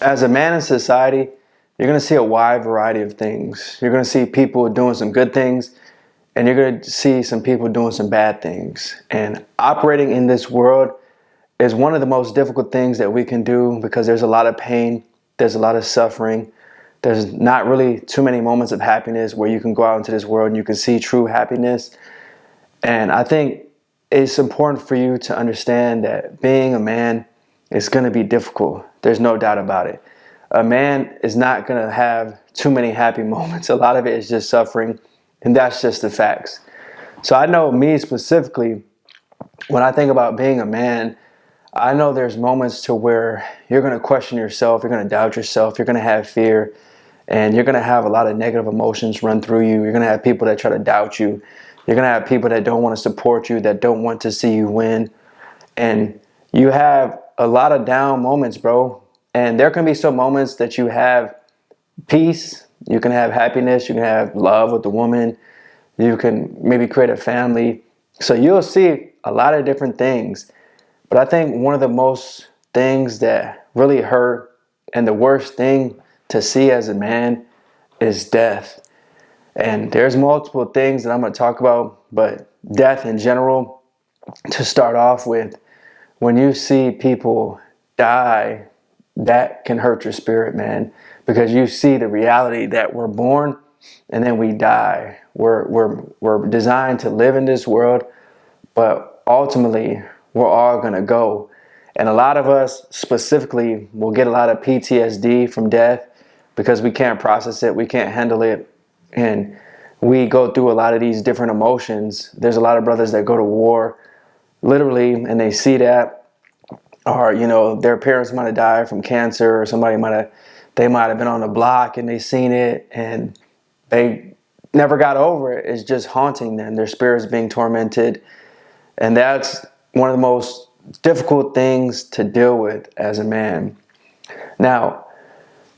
As a man in society, you're going to see a wide variety of things. You're going to see people doing some good things, and you're going to see some people doing some bad things. And operating in this world is one of the most difficult things that we can do because there's a lot of pain, there's a lot of suffering. There's not really too many moments of happiness where you can go out into this world and you can see true happiness. And I think it's important for you to understand that being a man is going to be difficult. There's no doubt about it. A man is not going to have too many happy moments. A lot of it is just suffering, and that's just the facts. So I know me specifically, when I think about being a man, I know there's moments to where you're going to question yourself, you're going to doubt yourself, you're going to have fear, and you're going to have a lot of negative emotions run through you. You're going to have people that try to doubt you. You're going to have people that don't want to support you, that don't want to see you win. And you have a lot of down moments, bro. And there can be some moments that you have peace, you can have happiness, you can have love with the woman, you can maybe create a family. So you'll see a lot of different things. But I think one of the most things that really hurt and the worst thing to see as a man is death. And there's multiple things that I'm going to talk about, but death in general, to start off with, when you see people die, that can hurt your spirit, man, because you see the reality that we're born and then we die. We're designed to live in this world, but ultimately we're all going to go. And a lot of us specifically will get a lot of PTSD from death because we can't process it, we can't handle it, and we go through a lot of these different emotions. There's a lot of brothers that go to war literally and they see that, or their parents might have died from cancer, or they might have been on the block and they seen it and they never got over it. It's just haunting them. Their spirit's being tormented, and that's one of the most difficult things to deal with as a man. Now,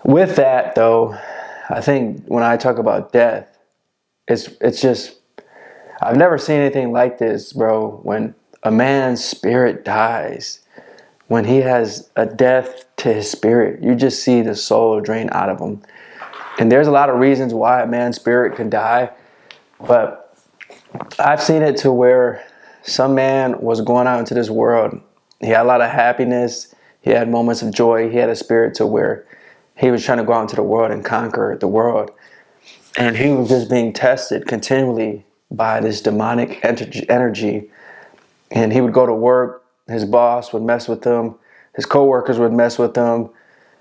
with that though, I think when I talk about death, it's just, I've never seen anything like this, bro. When a man's spirit dies, when he has a death to his spirit, you just see the soul drain out of him. And there's a lot of reasons why a man's spirit can die, but I've seen it to where some man was going out into this world. He had a lot of happiness. He had moments of joy. He had a spirit to where he was trying to go out into the world and conquer the world. And he was just being tested continually by this demonic energy. And he would go to work. His boss would mess with him. His coworkers would mess with him.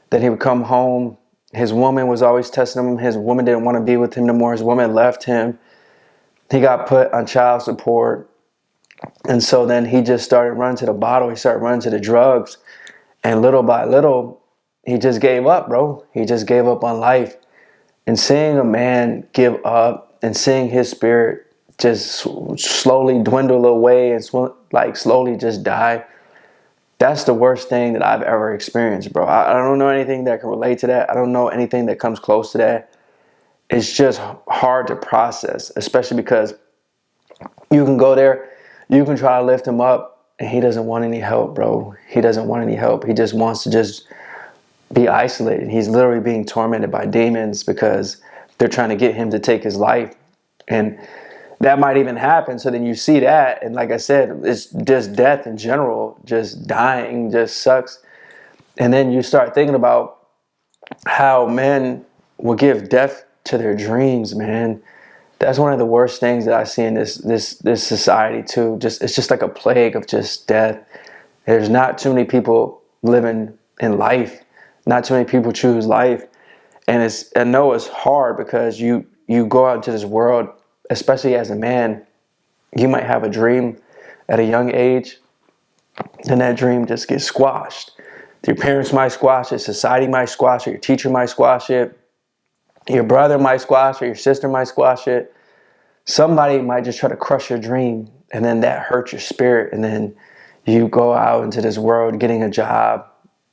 Then he would come home. His woman was always testing him. His woman didn't want to be with him no more. His woman left him. He got put on child support. And so then he just started running to the bottle. He started running to the drugs. And little by little, he just gave up, bro. He just gave up on life. And seeing a man give up and seeing his spirit just slowly dwindle away and slowly just die, that's the worst thing that I've ever experienced, bro. I don't know anything that can relate to that. I don't know anything that comes close to that. It's just hard to process, especially because you can go there, you can try to lift him up, and he doesn't want any help, bro. He doesn't want any help. He just wants to just be isolated. He's literally being tormented by demons because they're trying to get him to take his life. And that might even happen. So then you see that, and like I said, it's just death in general, just dying just sucks. And then you start thinking about how men will give death to their dreams, man. That's one of the worst things that I see in this society too. It's just like a plague of just death. There's not too many people living in life. Not too many people choose life. And I know it's hard because you go out into this world, especially as a man, you might have a dream at a young age, and that dream just gets squashed. Your parents might squash it, society might squash it, your teacher might squash it, your brother might squash it, your sister might squash it. Somebody might just try to crush your dream, and then that hurts your spirit, and then you go out into this world getting a job,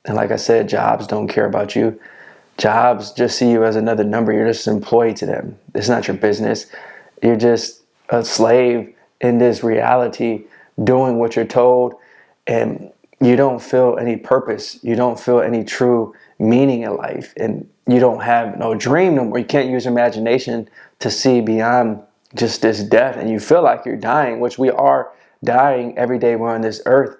and like I said, jobs don't care about you. Jobs just see you as another number. You're just an employee to them. It's not your business. You're just a slave in this reality, doing what you're told, and you don't feel any purpose. You don't feel any true meaning in life, and you don't have no dream no more. You can't use your imagination to see beyond just this death, and you feel like you're dying, which we are dying every day we're on this earth.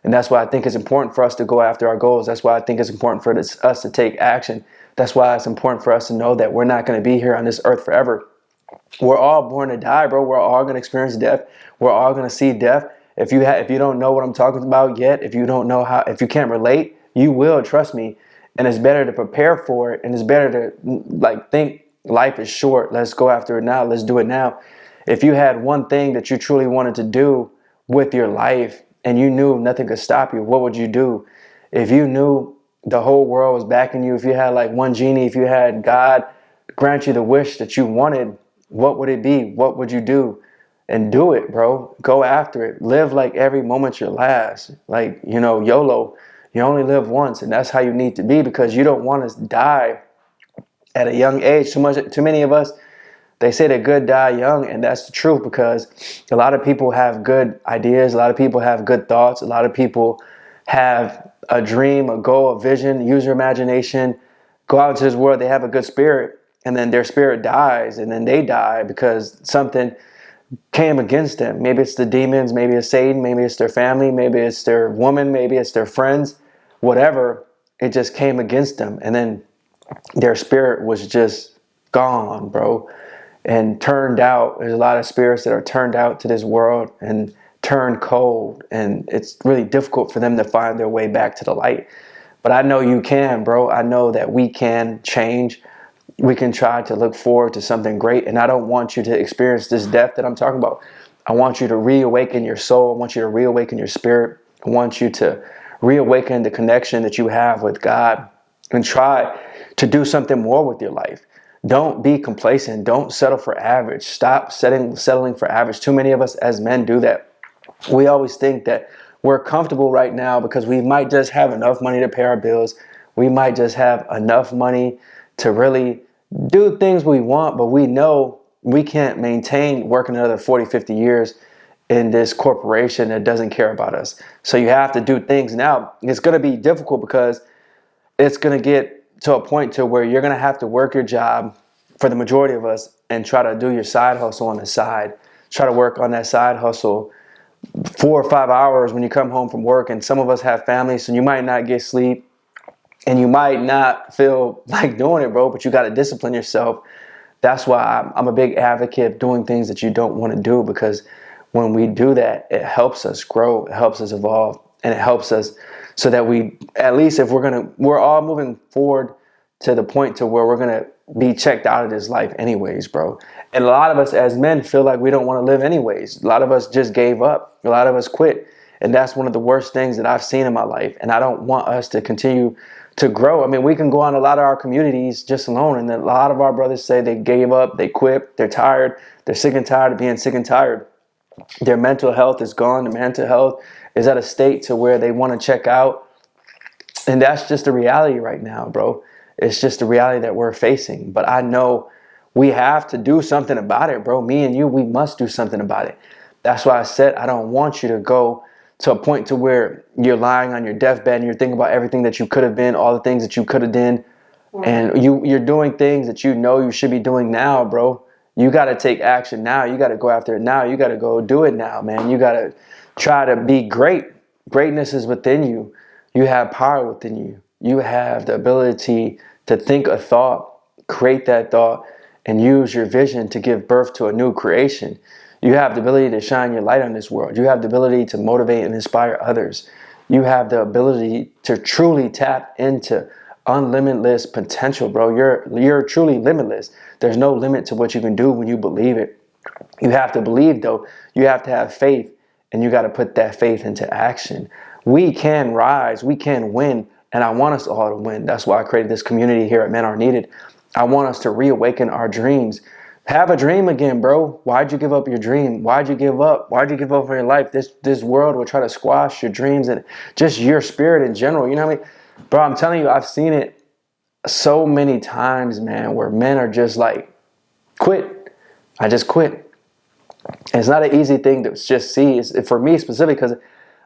And that's why I think it's important for us to go after our goals. That's why I think it's important for us to take action. That's why it's important for us to know that we're not going to be here on this earth forever. We're all born to die, bro. We're all going to experience death. We're all going to see death. If you don't know what I'm talking about yet, if you don't know how, if you can't relate, you will, trust me. And it's better to prepare for it, and it's better to think life is short. Let's go after it now. Let's do it now. If you had one thing that you truly wanted to do with your life and you knew nothing could stop you, what would you do? If you knew the whole world was backing you, if you had like one genie, if you had God grant you the wish that you wanted, what would it be? What would you do? And do it, bro. Go after it. Live like every moment your last. Like, YOLO. You only live once, and that's how you need to be, because you don't want to die at a young age. Too many of us, they say that good die young, and that's the truth, because a lot of people have good ideas. A lot of people have good thoughts. A lot of people have a dream, a goal, a vision, use your imagination, go out into this world. They have a good spirit, and then their spirit dies, and then they die because something came against them. Maybe it's the demons, maybe it's Satan, maybe it's their family, maybe it's their woman, maybe it's their friends, whatever. It just came against them, and then their spirit was just gone, bro, and turned out. There's a lot of spirits that are turned out to this world and turned cold, and it's really difficult for them to find their way back to the light. But I know you can, bro. I know that we can change. We can try to look forward to something great. And I don't want you to experience this death that I'm talking about. I want you to reawaken your soul. I want you to reawaken your spirit. I want you to reawaken the connection that you have with God, and try to do something more with your life. Don't be complacent. Don't settle for average. Stop settling for average. Too many of us as men do that. We always think that we're comfortable right now because we might just have enough money to pay our bills. We might just have enough money to really do things we want, but we know we can't maintain working another 40, 50 years in this corporation that doesn't care about us. So you have to do things now. It's going to be difficult because it's going to get to a point to where you're going to have to work your job for the majority of us and try to do your side hustle on the side. Try to work on that side hustle 4 or 5 hours when you come home from work. And some of us have families, so you might not get sleep and you might not feel like doing it, bro, but you got to discipline yourself. That's why I'm a big advocate of doing things that you don't want to do, because when we do that, it helps us grow, it helps us evolve, and it helps us so that we, at least if we're all moving forward to the point to where we're going to be checked out of this life anyways, bro. And a lot of us as men feel like we don't want to live anyways. A lot of us just gave up. A lot of us quit. And that's one of the worst things that I've seen in my life. And I don't want us to continue to grow. I mean, we can go on a lot of our communities just alone, and a lot of our brothers say they gave up, they quit, they're tired, they're sick and tired of being sick and tired. Their mental health is gone. Their mental health is at a state to where they want to check out. And that's just the reality right now, bro. It's just the reality that we're facing. But I know we have to do something about it, bro. Me and you, we must do something about it. That's why I said I don't want you to go to a point to where you're lying on your deathbed and you're thinking about everything that you could have been, all the things that you could have done. And you're doing things that you know you should be doing now, bro. You got to take action now. You got to go after it now. You got to go do it now, man. You got to try to be great. Greatness is within you. You have power within you. You have the ability to think a thought, create that thought, and use your vision to give birth to a new creation. You have the ability to shine your light on this world. You have the ability to motivate and inspire others. You have the ability to truly tap into unlimitless potential, bro. You're truly limitless. There's no limit to what you can do when you believe it. You have to believe, though. You have to have faith, and you got to put that faith into action. We can rise. We can win, and I want us all to win. That's why I created this community here at Men Are Needed. I want us to reawaken our dreams. Have a dream again, bro. Why'd you give up your dream? Why'd you give up? Why'd you give up on your life? This world will try to squash your dreams and just your spirit in general. You know what I mean? Bro, I'm telling you, I've seen it so many times, man, where men are just like, quit. I just quit. And it's not an easy thing to just see. For me specifically, because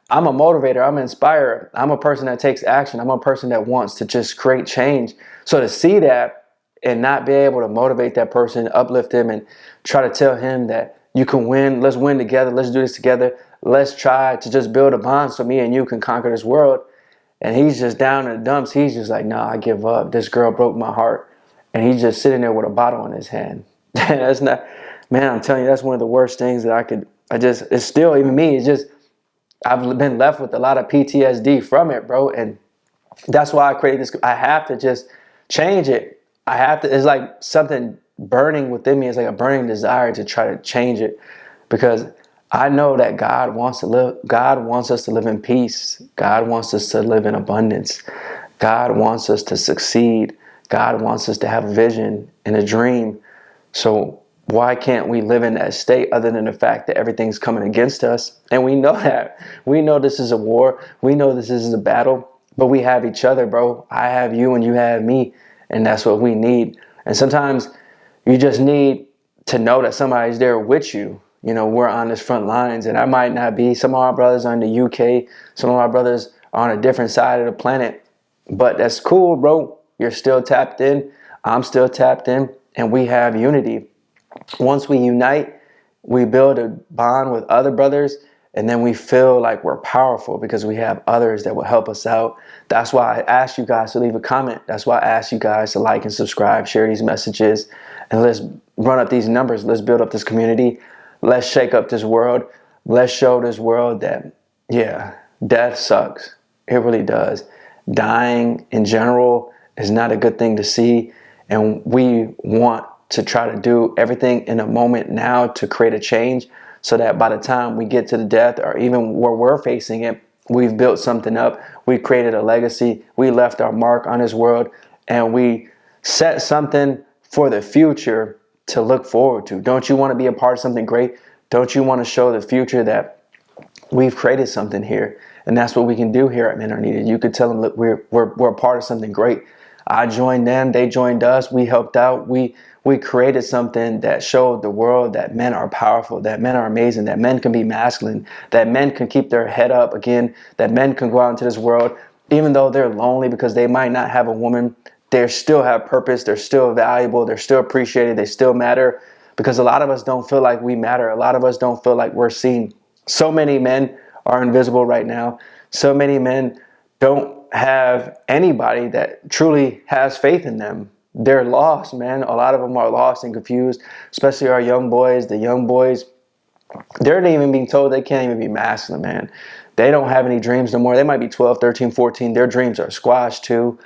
I'm a motivator. I'm an inspirer. I'm a person that takes action. I'm a person that wants to just create change. So to see that and not be able to motivate that person, uplift him, and try to tell him that you can win. Let's win together. Let's do this together. Let's try to just build a bond so me and you can conquer this world. And he's just down in the dumps. He's just like, nah, I give up. This girl broke my heart. And he's just sitting there with a bottle in his hand. That's not, man, I'm telling you, that's one of the worst things that it's still, even me, it's just, I've been left with a lot of PTSD from it, bro. And that's why I created this. I have to just change it. It's like something burning within me. It's like a burning desire to try to change it, because I know that God wants us to live in peace. God wants us to live in abundance. God wants us to succeed. God wants us to have a vision and a dream. So why can't we live in that state, other than the fact that everything's coming against us? And we know that. We know this is a war. We know this is a battle, but we have each other, bro. I have you and you have me, and that's what we need. And sometimes you just need to know that somebody's there with you. You know, we're on this front lines, and I might not be. Some of our brothers are in the UK. Some of our brothers are on a different side of the planet. But that's cool, bro. You're still tapped in. I'm still tapped in, and we have unity. Once we unite, we build a bond with other brothers, and then we feel like we're powerful because we have others that will help us out. That's why I asked you guys to leave a comment. That's why I asked you guys to like and subscribe, share these messages, and let's run up these numbers. Let's build up this community. Let's shake up this world. Let's show this world that, yeah, death sucks. It really does. Dying in general is not a good thing to see, and we want to try to do everything in a moment now to create a change, so that by the time we get to the death, or even where we're facing it, we've built something up. We created a legacy. We left our mark on this world, and we set something for the future to look forward to. Don't you want to be a part of something great? Don't you want to show the future that we've created something here? And that's what we can do here at Men Are Needed. You could tell them, look, we're a part of something great. I joined them, they joined us, we helped out, we created something that showed the world that men are powerful, that men are amazing, that men can be masculine, that men can keep their head up again, that men can go out into this world, even though they're lonely because they might not have a woman, they still have purpose, they're still valuable, they're still appreciated, they still matter, because a lot of us don't feel like we matter. A lot of us don't feel like we're seen. So many men are invisible right now. So many men don't have anybody that truly has faith in them. They're lost, man. A lot of them are lost and confused, especially our young boys. The young boys, they're not even being told they can't even be masculine, man. They don't have any dreams no more. They might be 12, 13, 14. Their dreams are squashed too,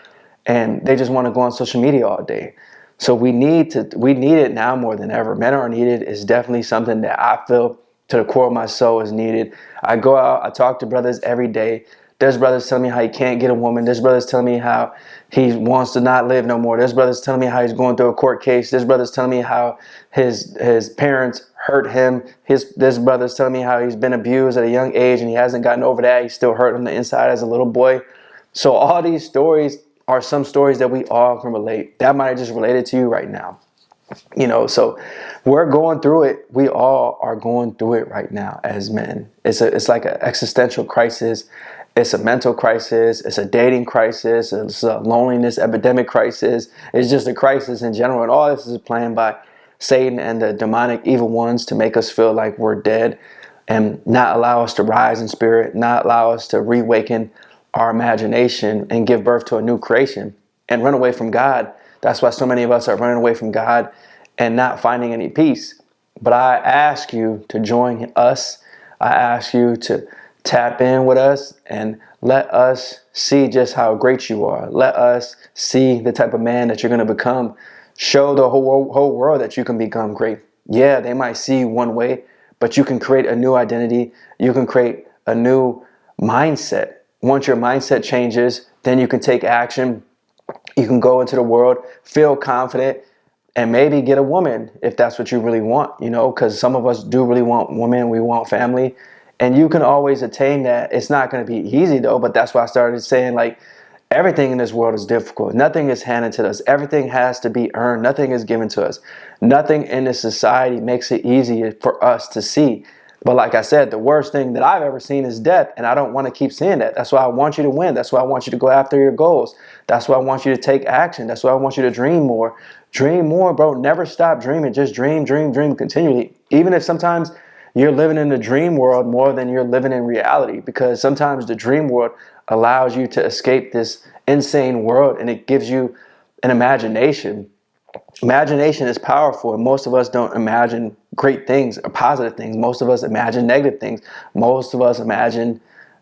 and they just want to go on social media all day. So we need it now more than ever. Men Are Needed is definitely something that I feel to the core of my soul is needed. I go out, I talk to brothers every day. There's brothers telling me how he can't get a woman. There's brothers telling me how he wants to not live no more. There's brothers telling me how he's going through a court case. There's brothers telling me how his parents hurt him. There's brothers telling me how he's been abused at a young age and he hasn't gotten over that. He's still hurt on the inside as a little boy. So all these stories are some stories that we all can relate. That might have just related to you right now. You know, so we're going through it. We all are going through it right now as men. It's like an existential crisis. It's a mental crisis. It's a dating crisis. It's a loneliness epidemic crisis. It's just a crisis in general. And all this is planned by Satan and the demonic evil ones to make us feel like we're dead and not allow us to rise in spirit, not allow us to reawaken our imagination and give birth to a new creation and run away from God. That's why so many of us are running away from God and not finding any peace. But I ask you to join us. I ask you to tap in with us and let us see just how great you are. Let us see the type of man that you're going to become. Show the whole world that you can become great. Yeah, they might see you one way, but you can create a new identity. You can create a new mindset. Once your mindset changes, then you can take action. You can go into the world, feel confident, and maybe get a woman if that's what you really want, you know, because some of us do really want women. We want family. And you can always attain that. It's not going to be easy, though, but that's why I started saying, like, everything in this world is difficult. Nothing is handed to us. Everything has to be earned. Nothing is given to us. Nothing in this society makes it easy for us to see. But like I said, the worst thing that I've ever seen is death, and I don't want to keep seeing that. That's why I want you to win. That's why I want you to go after your goals. That's why I want you to take action. That's why I want you to dream more. Dream more, bro. Never stop dreaming. Just dream, dream, dream continually. Even if sometimes you're living in the dream world more than you're living in reality, because sometimes the dream world allows you to escape this insane world, and it gives you an imagination. Imagination is powerful, and most of us don't imagine great things or positive things. Most of us imagine negative things. Most of us imagine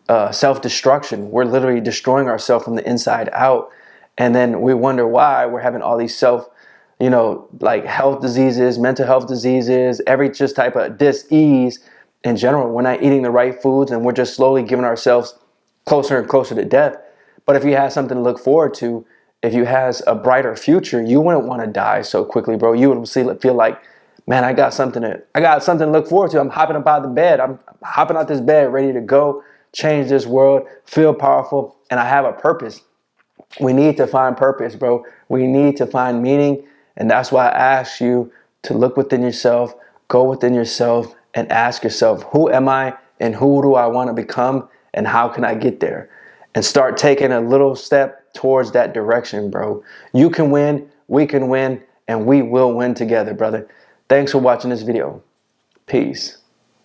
self-destruction. We're literally destroying ourselves from the inside out, and then we wonder why we're having all these like health diseases, mental health diseases, every just type of dis-ease in general. We're not eating the right foods, and we're just slowly giving ourselves closer and closer to death. But if you have something to look forward to, if you has a brighter future, you wouldn't want to die so quickly, bro. You would feel like, man, I got something to look forward to. I'm hopping up out of the bed. I'm hopping out this bed, ready to go change this world, feel powerful, and I have a purpose. We need to find purpose, bro. We need to find meaning, and that's why I ask you to look within yourself, go within yourself, and ask yourself, who am I, and who do I want to become, and how can I get there? And start taking a little step towards that direction, bro. You can win, we can win, and we will win together, brother. Thanks for watching this video. Peace.